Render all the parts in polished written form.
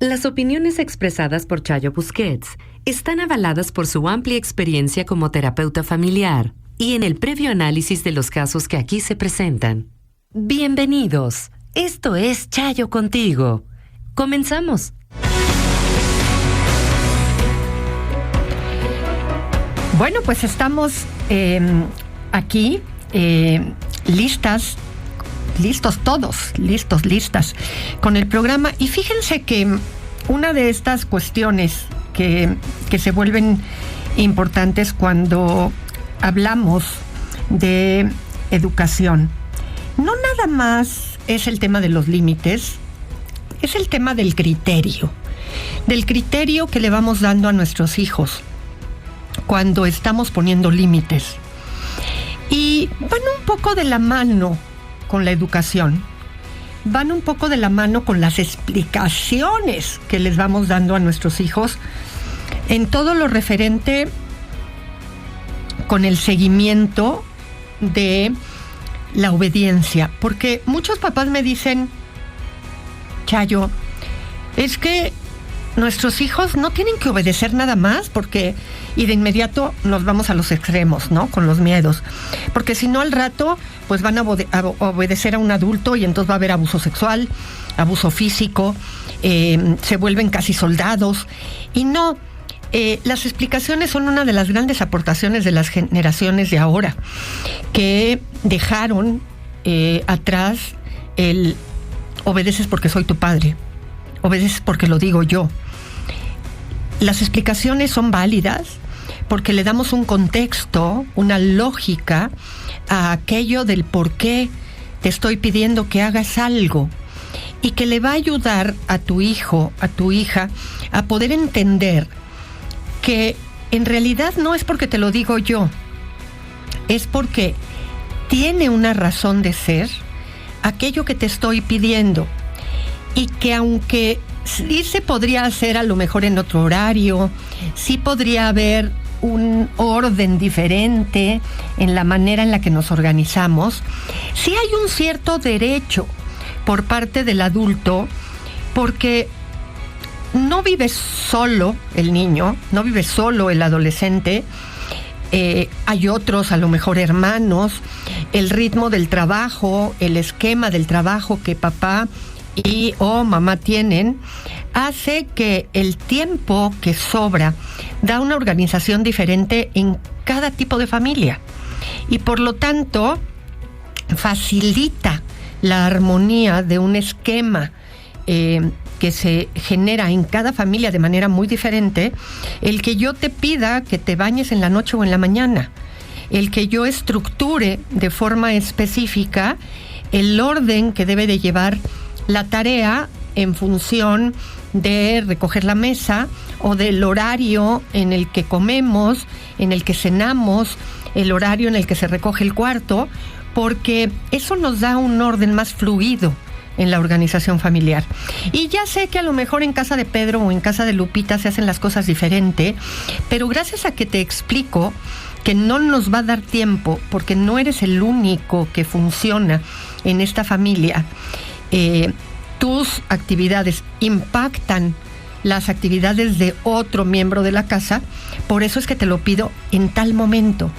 Las opiniones expresadas por Chayo Busquets están avaladas por su amplia experiencia como terapeuta familiar y en el previo análisis de los casos que aquí se presentan. Bienvenidos. Esto es Chayo Contigo. Comenzamos. Bueno, pues estamos aquí listas con el programa. Y fíjense que una de estas cuestiones que se vuelven importantes cuando hablamos de educación, no nada más es el tema de los límites, es el tema del criterio que le vamos dando a nuestros hijos cuando estamos poniendo límites. Y van un poco de la mano con la educación, van un poco de la mano con las explicaciones que les vamos dando a nuestros hijos en todo lo referente con el seguimiento de la obediencia. Porque muchos papás me dicen, Chayo, es que nuestros hijos no tienen que obedecer nada más y de inmediato nos vamos a los extremos, ¿no? Con los miedos. Porque si no, al rato, pues van a obedecer a un adulto y entonces va a haber abuso sexual, abuso físico, se vuelven casi soldados. Y no, las explicaciones son una de las grandes aportaciones de las generaciones de ahora, que dejaron atrás el obedeces porque soy tu padre, obedeces porque lo digo yo. Las explicaciones son válidas porque le damos un contexto, una lógica a aquello del por qué te estoy pidiendo que hagas algo, y que le va a ayudar a tu hijo, a tu hija, a poder entender que en realidad no es porque te lo digo yo, es porque tiene una razón de ser aquello que te estoy pidiendo, y que aunque sí se podría hacer a lo mejor en otro horario, sí podría haber un orden diferente en la manera en la que nos organizamos, sí hay un cierto derecho por parte del adulto, porque no vive solo el niño, no vive solo el adolescente, hay otros, a lo mejor hermanos, el ritmo del trabajo, el esquema del trabajo que papá o mamá tienen, hace que el tiempo que sobra da una organización diferente en cada tipo de familia, y por lo tanto facilita la armonía de un esquema que se genera en cada familia de manera muy diferente. El que yo te pida que te bañes en la noche o en la mañana, el que yo estructure de forma específica el orden que debe de llevar la tarea en función de recoger la mesa o del horario en el que comemos, en el que cenamos, el horario en el que se recoge el cuarto, porque eso nos da un orden más fluido en la organización familiar. Y ya sé que a lo mejor en casa de Pedro o en casa de Lupita se hacen las cosas diferente, pero gracias a que te explico que no nos va a dar tiempo, porque no eres el único que funciona en esta familia, tus actividades impactan las actividades de otro miembro de la casa, por eso es que te lo pido en tal momento.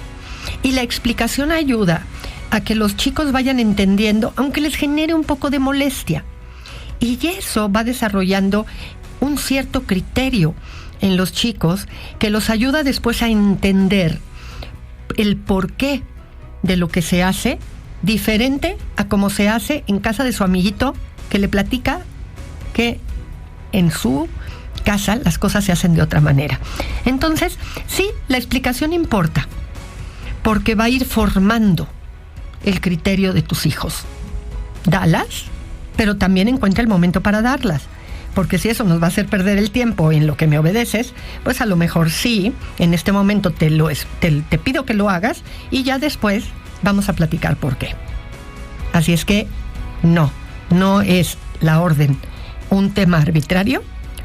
Y la explicación ayuda a que los chicos vayan entendiendo, aunque les genere un poco de molestia. Y eso va desarrollando un cierto criterio en los chicos que los ayuda después a entender el porqué de lo que se hace, diferente a como se hace en casa de su amiguito, que le platica que en su casa las cosas se hacen de otra manera. Entonces, sí, la explicación importa, porque va a ir formando el criterio de tus hijos. Dalas, pero también encuentra el momento para darlas, porque si eso nos va a hacer perder el tiempo en lo que me obedeces, pues a lo mejor sí, en este momento te pido que lo hagas, y ya después vamos a platicar por qué. Así es que no es la orden un tema arbitrario,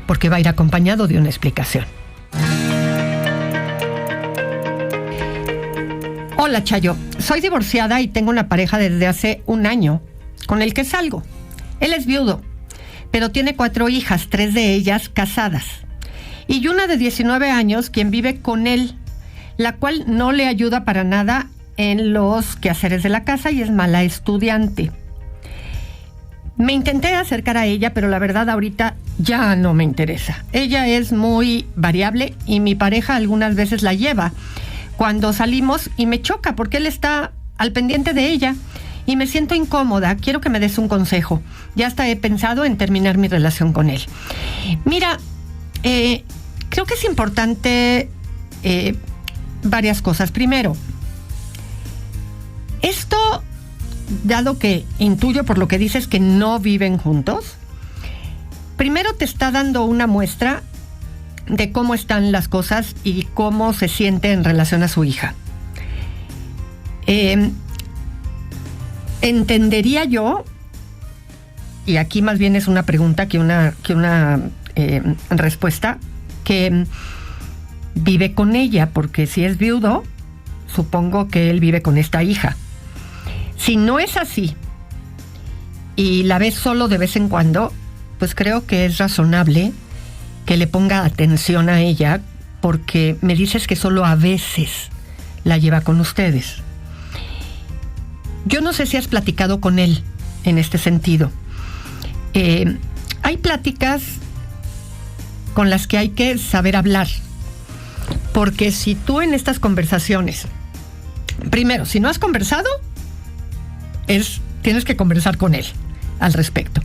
porque va a ir acompañado de una explicación. Hola, Chayo. Soy divorciada y tengo una pareja desde hace un año con el que salgo. Él es viudo, pero tiene 4 hijas, 3 de ellas casadas. Y una de 19 años quien vive con él, la cual no le ayuda para nada en los quehaceres de la casa y es mala estudiante. Me intenté acercar a ella, pero la verdad ahorita ya no me interesa. Ella es muy variable y mi pareja algunas veces la lleva cuando salimos y me choca porque él está al pendiente de ella y me siento incómoda. Quiero que me des un consejo. Ya hasta he pensado en terminar mi relación con él. Mira, creo que es importante varias cosas. Primero, esto, dado que intuyo por lo que dices que no viven juntos, primero te está dando una muestra de cómo están las cosas y cómo se siente en relación a su hija. Entendería yo, y aquí más bien es una pregunta que una respuesta, que vive con ella, porque si es viudo, supongo que él vive con esta hija. Si no es así y la ves solo de vez en cuando, pues creo que es razonable que le ponga atención a ella, porque me dices que solo a veces la lleva con ustedes. Yo no sé si has platicado con él en este sentido. Hay pláticas con las que hay que saber hablar, porque si tú en estas conversaciones, primero, si no has conversado, tienes que conversar con él al respecto.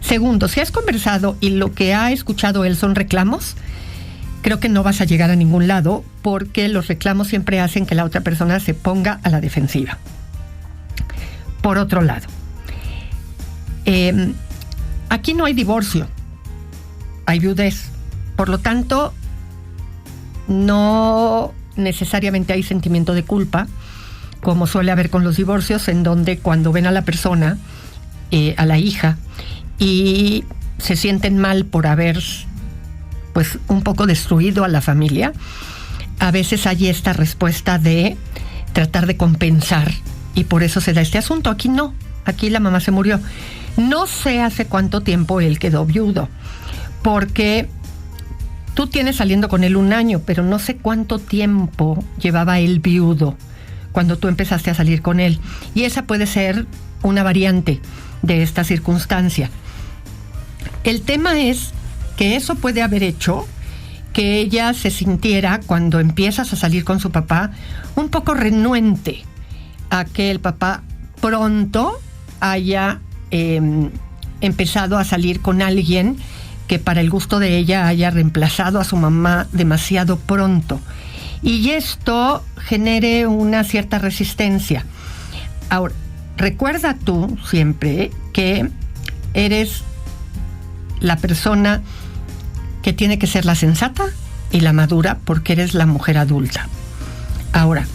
Segundo, si has conversado y lo que ha escuchado él son reclamos, creo que no vas a llegar a ningún lado, porque los reclamos siempre hacen que la otra persona se ponga a la defensiva. Por otro lado, aquí no hay divorcio, hay viudez. Por lo tanto, no necesariamente hay sentimiento de culpa, como suele haber con los divorcios, en donde cuando ven a la persona, a la hija, y se sienten mal por haber, pues, un poco destruido a la familia, a veces hay esta respuesta de tratar de compensar, y por eso se da este asunto. Aquí no, aquí la mamá se murió. No sé hace cuánto tiempo él quedó viudo, porque tú tienes saliendo con él 1 año, pero no sé cuánto tiempo llevaba él viudo cuando tú empezaste a salir con él. Y esa puede ser una variante de esta circunstancia. El tema es que eso puede haber hecho que ella se sintiera, cuando empiezas a salir con su papá, un poco renuente a que el papá pronto haya empezado a salir con alguien que para el gusto de ella haya reemplazado a su mamá demasiado pronto. Y esto genere una cierta resistencia. Ahora, recuerda tú siempre que eres la persona que tiene que ser la sensata y la madura, porque eres la mujer adulta. Ahora,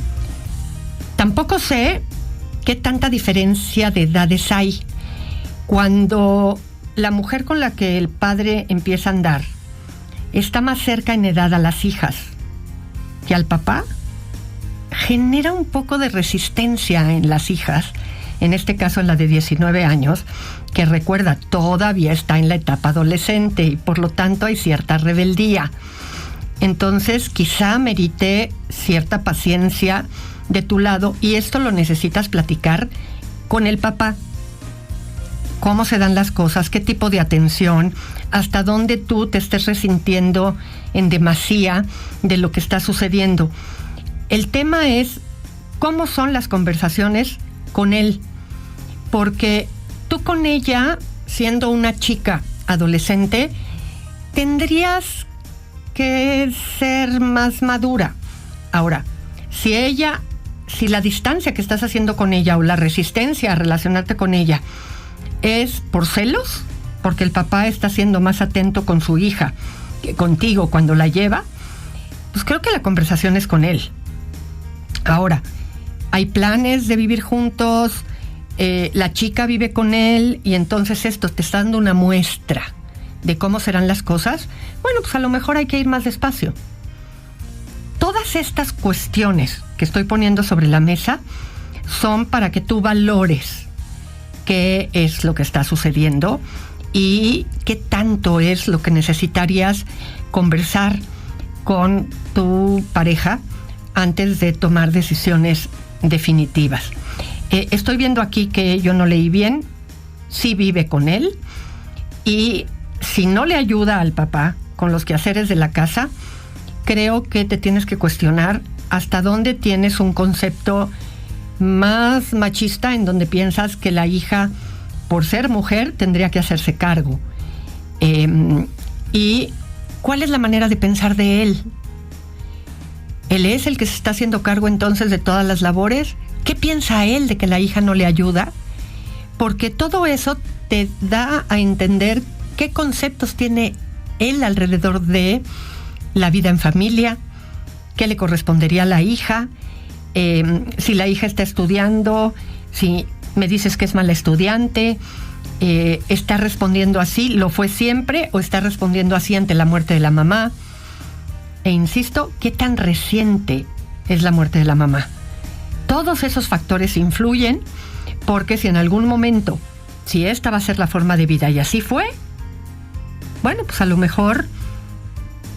tampoco sé qué tanta diferencia de edades hay. Cuando la mujer con la que el padre empieza a andar está más cerca en edad a las hijas que al papá, genera un poco de resistencia en las hijas, en este caso en la de 19 años, que recuerda, todavía está en la etapa adolescente y por lo tanto hay cierta rebeldía. Entonces quizá merite cierta paciencia de tu lado, y esto lo necesitas platicar con el papá. Cómo se dan las cosas, qué tipo de atención, hasta dónde tú te estés resintiendo en demasía de lo que está sucediendo. El tema es cómo son las conversaciones con él, porque tú con ella, siendo una chica adolescente, tendrías que ser más madura. Ahora, si la distancia que estás haciendo con ella o la resistencia a relacionarte con ella es por celos, porque el papá está siendo más atento con su hija que contigo cuando la lleva, pues creo que la conversación es con él. Ahora, hay planes de vivir juntos, la chica vive con él, y entonces esto te está dando una muestra de cómo serán las cosas. Bueno, pues a lo mejor hay que ir más despacio. Todas estas cuestiones que estoy poniendo sobre la mesa son para que tú valores qué es lo que está sucediendo y qué tanto es lo que necesitarías conversar con tu pareja antes de tomar decisiones definitivas. Estoy viendo aquí que yo no leí bien, sí vive con él, y si no le ayuda al papá con los quehaceres de la casa, creo que te tienes que cuestionar hasta dónde tienes un concepto más machista en donde piensas que la hija, por ser mujer, tendría que hacerse cargo. ¿Y cuál es la manera de pensar de él? ¿Él es el que se está haciendo cargo entonces de todas las labores? ¿Qué piensa él de que la hija no le ayuda? Porque todo eso te da a entender qué conceptos tiene él alrededor de la vida en familia, qué le correspondería a la hija, si la hija está estudiando, si me dices que es mala estudiante, está respondiendo así, ¿lo fue siempre o está respondiendo así ante la muerte de la mamá? E insisto, ¿qué tan reciente es la muerte de la mamá? Todos esos factores influyen, porque si en algún momento, si esta va a ser la forma de vida y así fue, bueno, pues a lo mejor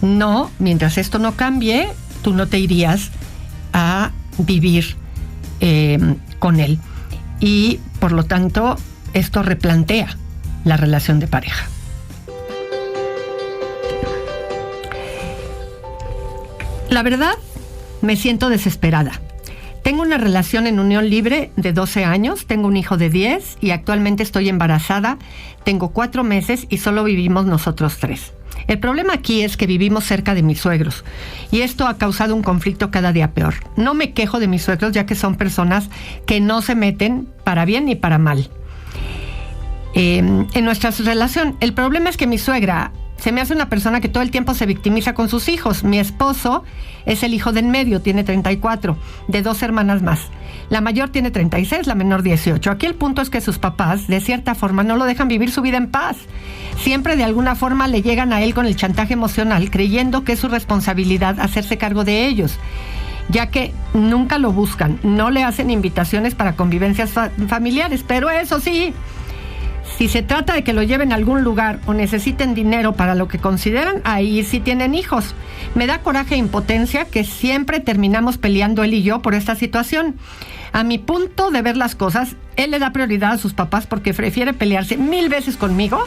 no, mientras esto no cambie, tú no te irías a vivir con él. Y por lo tanto, esto replantea la relación de pareja. La verdad, me siento desesperada. Tengo una relación en unión libre de 12 años, tengo un hijo de 10 y actualmente estoy embarazada, tengo 4 meses y solo vivimos nosotros 3. El problema aquí es que vivimos cerca de mis suegros y esto ha causado un conflicto cada día peor. No me quejo de mis suegros, ya que son personas que no se meten para bien ni para mal en nuestra relación. El problema es que mi suegra se me hace una persona que todo el tiempo se victimiza con sus hijos. Mi esposo es el hijo del medio, tiene 34, de 2 hermanas más. La mayor tiene 36, la menor 18. Aquí el punto es que sus papás, de cierta forma, no lo dejan vivir su vida en paz. Siempre de alguna forma le llegan a él con el chantaje emocional, creyendo que es su responsabilidad hacerse cargo de ellos, ya que nunca lo buscan, no le hacen invitaciones para convivencias familiares, pero eso sí, si se trata de que lo lleven a algún lugar o necesiten dinero para lo que consideran, ahí sí tienen hijos. Me da coraje e impotencia que siempre terminamos peleando él y yo por esta situación. A mi punto de ver las cosas, él le da prioridad a sus papás porque prefiere pelearse 1000 veces conmigo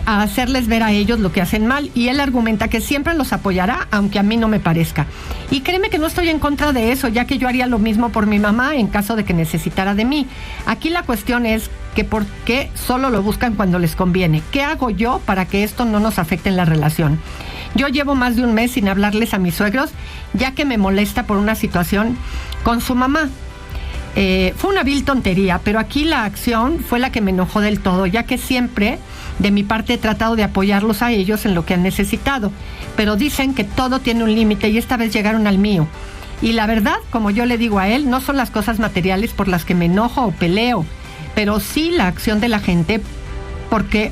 a hacerles ver a ellos lo que hacen mal, y él argumenta que siempre los apoyará aunque a mí no me parezca. Y créeme que no estoy en contra de eso, ya que yo haría lo mismo por mi mamá en caso de que necesitara de mí. Aquí la cuestión es que por qué solo lo buscan cuando les conviene. ¿Qué hago yo para que esto no nos afecte en la relación? Yo llevo más de un mes sin hablarles a mis suegros, ya que me molesta por una situación con su mamá. Fue una vil tontería, pero aquí la acción fue la que me enojó del todo, ya que siempre de mi parte he tratado de apoyarlos a ellos en lo que han necesitado, pero dicen que todo tiene un límite y esta vez llegaron al mío. Y la verdad, como yo le digo a él, no son las cosas materiales por las que me enojo o peleo, pero sí la acción de la gente, porque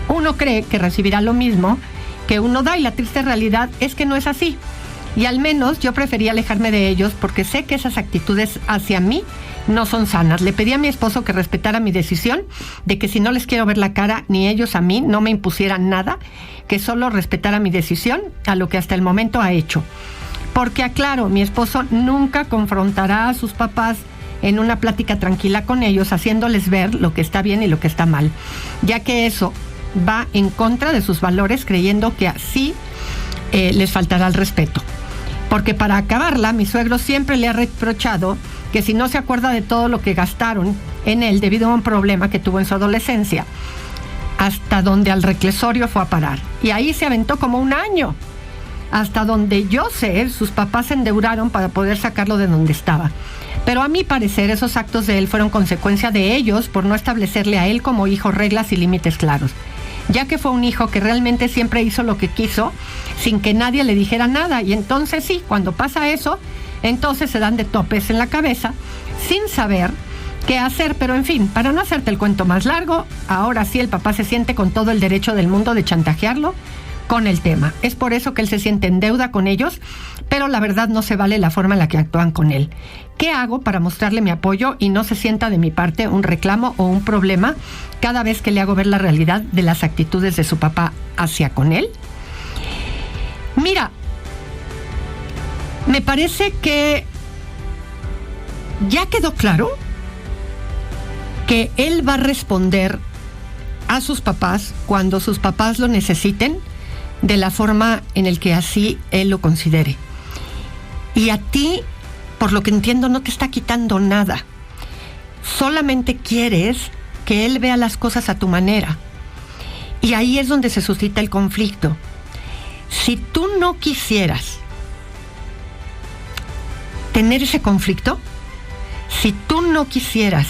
uno cree que recibirá lo mismo que uno da y la triste realidad es que no es así. Y al menos yo prefería alejarme de ellos porque sé que esas actitudes hacia mí no son sanas. Le pedí a mi esposo que respetara mi decisión de que si no les quiero ver la cara ni ellos a mí, no me impusieran nada, que solo respetara mi decisión, a lo que hasta el momento ha hecho. Porque aclaro, mi esposo nunca confrontará a sus papás en una plática tranquila con ellos, haciéndoles ver lo que está bien y lo que está mal, ya que eso va en contra de sus valores, creyendo que así les faltará el respeto. Porque para acabarla, mi suegro siempre le ha reprochado que si no se acuerda de todo lo que gastaron en él debido a un problema que tuvo en su adolescencia, hasta donde al reclusorio fue a parar. Y ahí se aventó como 1 año. Hasta donde yo sé, sus papás se endeudaron para poder sacarlo de donde estaba. Pero a mi parecer, esos actos de él fueron consecuencia de ellos por no establecerle a él como hijo reglas y límites claros, ya que fue un hijo que realmente siempre hizo lo que quiso sin que nadie le dijera nada. Y entonces sí, cuando pasa eso, entonces se dan de topes en la cabeza sin saber qué hacer. Pero en fin, para no hacerte el cuento más largo, ahora sí el papá se siente con todo el derecho del mundo de chantajearlo con el tema. Es por eso que él se siente en deuda con ellos, pero la verdad no se vale la forma en la que actúan con él. ¿Qué hago para mostrarle mi apoyo y no se sienta de mi parte un reclamo o un problema cada vez que le hago ver la realidad de las actitudes de su papá hacia con él? Mira, me parece que ya quedó claro que él va a responder a sus papás cuando sus papás lo necesiten de la forma en la que así él lo considere. Y a ti, por lo que entiendo, no te está quitando nada. Solamente quieres que él vea las cosas a tu manera. Y ahí es donde se suscita el conflicto. Si tú no quisieras tener ese conflicto, si tú no quisieras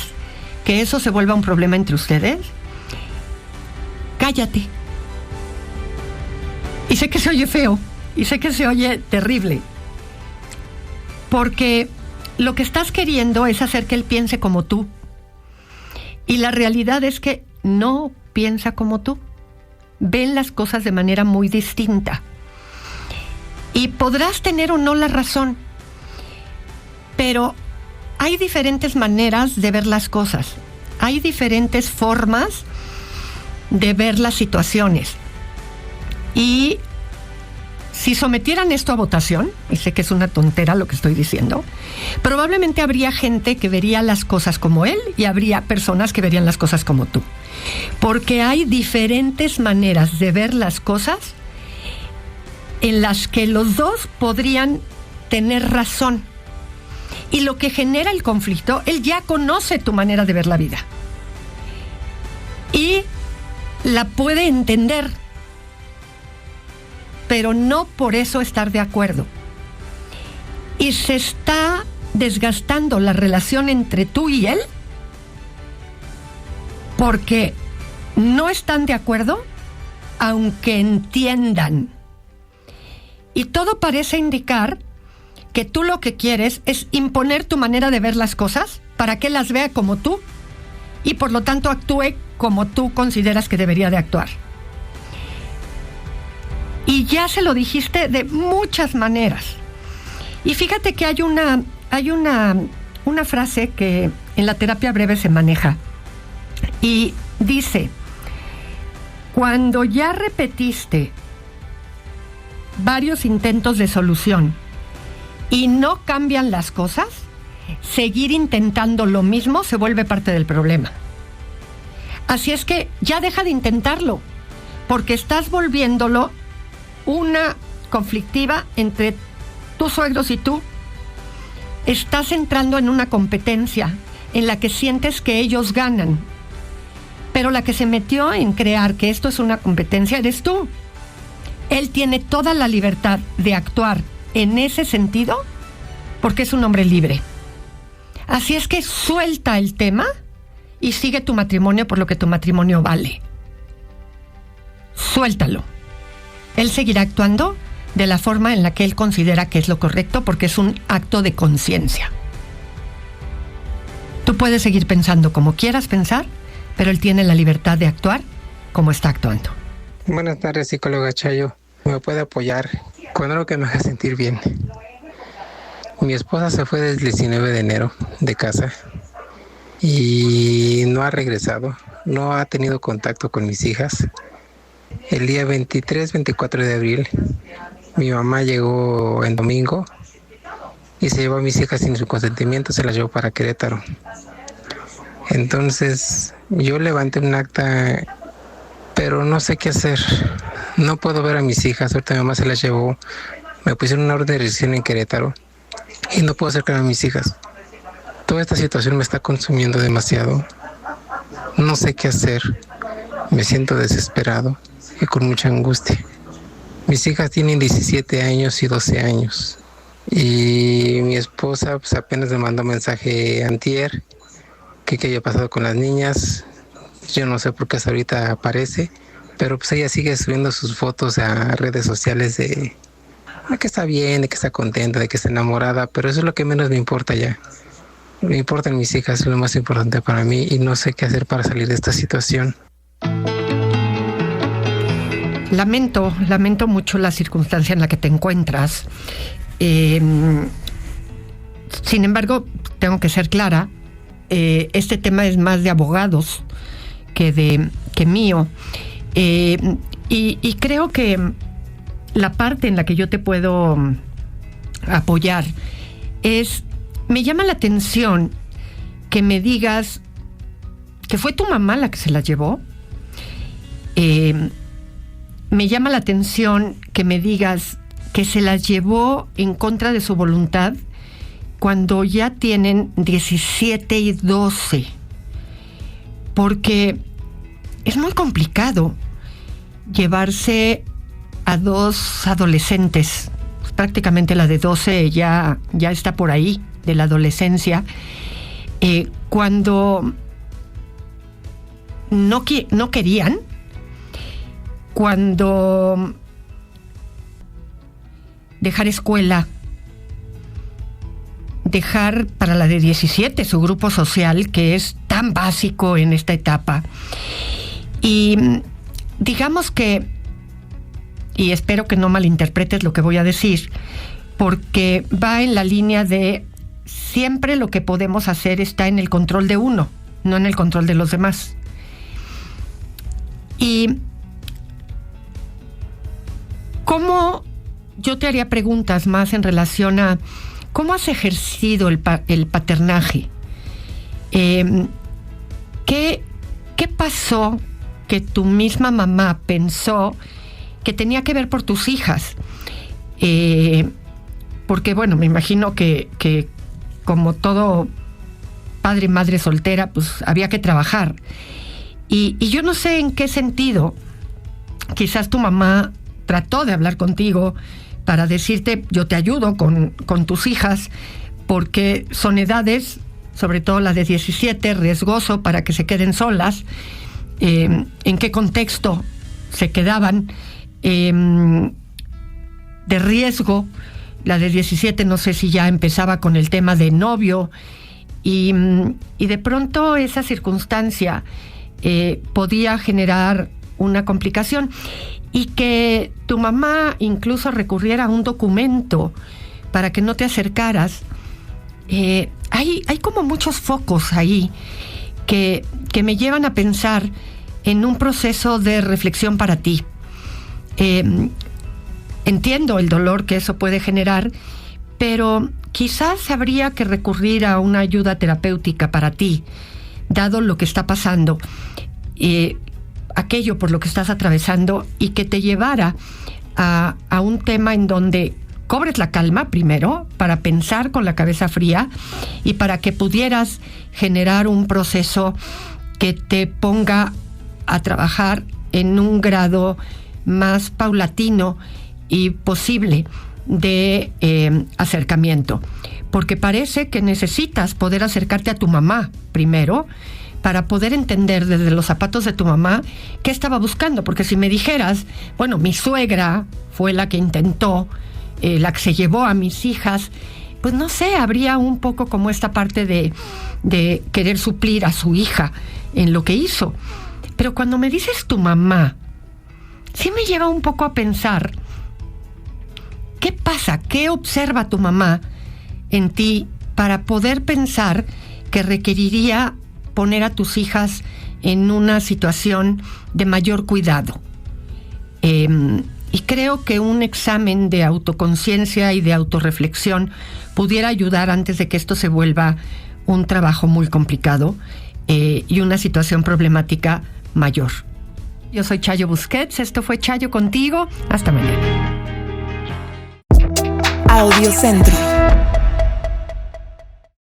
que eso se vuelva un problema entre ustedes, cállate. Y sé que se oye feo, y sé que se oye terrible, porque lo que estás queriendo es hacer que él piense como tú. Y la realidad es que no piensa como tú. Ven las cosas de manera muy distinta. Y podrás tener o no la razón, pero hay diferentes maneras de ver las cosas. Hay diferentes formas de ver las situaciones. Y si sometieran esto a votación, y sé que es una tontera lo que estoy diciendo, probablemente habría gente que vería las cosas como él y habría personas que verían las cosas como tú. Porque hay diferentes maneras de ver las cosas en las que los dos podrían tener razón. Y lo que genera el conflicto, él ya conoce tu manera de ver la vida. Y la puede entender, pero no por eso estar de acuerdo. Y se está desgastando la relación entre tú y él porque no están de acuerdo, aunque entiendan. Y todo parece indicar que tú lo que quieres es imponer tu manera de ver las cosas para que él las vea como tú y por lo tanto actúe como tú consideras que debería de actuar. Y ya se lo dijiste de muchas maneras. Y fíjate que hay una frase que en la terapia breve se maneja. Y dice, cuando ya repetiste varios intentos de solución y no cambian las cosas, seguir intentando lo mismo se vuelve parte del problema. Así es que ya deja de intentarlo, porque estás volviéndolo una conflictiva entre tus suegros y tú. Estás entrando en una competencia en la que sientes que ellos ganan, pero la que se metió en crear que esto es una competencia eres tú. Él tiene toda la libertad de actuar en ese sentido porque es un hombre libre. Así es que suelta el tema y sigue tu matrimonio por lo que tu matrimonio vale. Suéltalo. Él seguirá actuando de la forma en la que él considera que es lo correcto porque es un acto de conciencia. Tú puedes seguir pensando como quieras pensar, pero él tiene la libertad de actuar como está actuando. Buenas tardes, psicóloga Chayo. ¿Me puede apoyar con algo que me haga sentir bien? Mi esposa se fue desde el 19 de enero de casa y no ha regresado, no ha tenido contacto con mis hijas. El día 23, 24 de abril, mi mamá llegó en domingo y se llevó a mis hijas sin su consentimiento, se las llevó para Querétaro. Entonces yo levanté un acta, pero no sé qué hacer. No puedo ver a mis hijas, ahorita mi mamá se las llevó, me pusieron una orden de restricción en Querétaro y no puedo acercar a mis hijas. Toda esta situación me está consumiendo demasiado. No sé qué hacer, me siento desesperado y con mucha angustia. Mis hijas tienen 17 años y 12 años y mi esposa pues apenas me mandó mensaje antier que qué había pasado con las niñas. Yo no sé por qué hasta ahorita aparece, pero pues ella sigue subiendo sus fotos a redes sociales de que está bien, de que está contenta, de que está enamorada, pero eso es lo que menos me importa ya. Me importan mis hijas, es lo más importante para mí y no sé qué hacer para salir de esta situación. Lamento mucho la circunstancia en la que te encuentras Sin embargo, tengo que ser clara, este tema es más de abogados que mío. Y creo que la parte en la que yo te puedo apoyar es, me llama la atención que me digas que fue tu mamá la que se la llevó. Me llama la atención que me digas que se las llevó en contra de su voluntad cuando ya tienen 17 y 12. Porque es muy complicado llevarse a dos adolescentes. Prácticamente la de 12 ya está por ahí, de la adolescencia. Cuando no querían, cuando dejar escuela, dejar para la de 17 su grupo social, que es tan básico en esta etapa. Y digamos que, y espero que no malinterpretes lo que voy a decir, porque va en la línea de siempre lo que podemos hacer está en el control de uno, no en el control de los demás. Y ¿cómo? Yo te haría preguntas más en relación a ¿cómo has ejercido el paternaje? ¿Qué pasó que tu misma mamá pensó que tenía que ver por tus hijas? Porque, bueno, me imagino que como todo padre y madre soltera, pues había que trabajar. Y yo no sé en qué sentido, quizás tu mamá trató de hablar contigo para decirte, yo te ayudo con tus hijas, porque son edades, sobre todo la de 17, riesgoso para que se queden solas. ¿En qué contexto se quedaban? De riesgo. La de 17 no sé si ya empezaba con el tema de novio, y de pronto esa circunstancia podía generar una complicación, y que tu mamá incluso recurriera a un documento para que no te acercaras. Hay como muchos focos ahí que me llevan a pensar en un proceso de reflexión para ti. Entiendo el dolor que eso puede generar, pero quizás habría que recurrir a una ayuda terapéutica para ti, dado lo que está pasando, aquello por lo que estás atravesando, y que te llevara a un tema en donde cobres la calma primero para pensar con la cabeza fría y para que pudieras generar un proceso que te ponga a trabajar en un grado más paulatino y posible de acercamiento, porque parece que necesitas poder acercarte a tu mamá primero para poder entender desde los zapatos de tu mamá qué estaba buscando. Porque si me dijeras, bueno, mi suegra fue la que intentó, la que se llevó a mis hijas, pues no sé, habría un poco como esta parte de querer suplir a su hija en lo que hizo. Pero cuando me dices tu mamá, sí me lleva un poco a pensar, ¿qué pasa? ¿Qué observa tu mamá en ti para poder pensar que requeriría poner a tus hijas en una situación de mayor cuidado? Y creo que un examen de autoconciencia y de autorreflexión pudiera ayudar antes de que esto se vuelva un trabajo muy complicado y una situación problemática mayor. Yo soy Chayo Busquets, esto fue Chayo Contigo, hasta mañana. Audiocentro.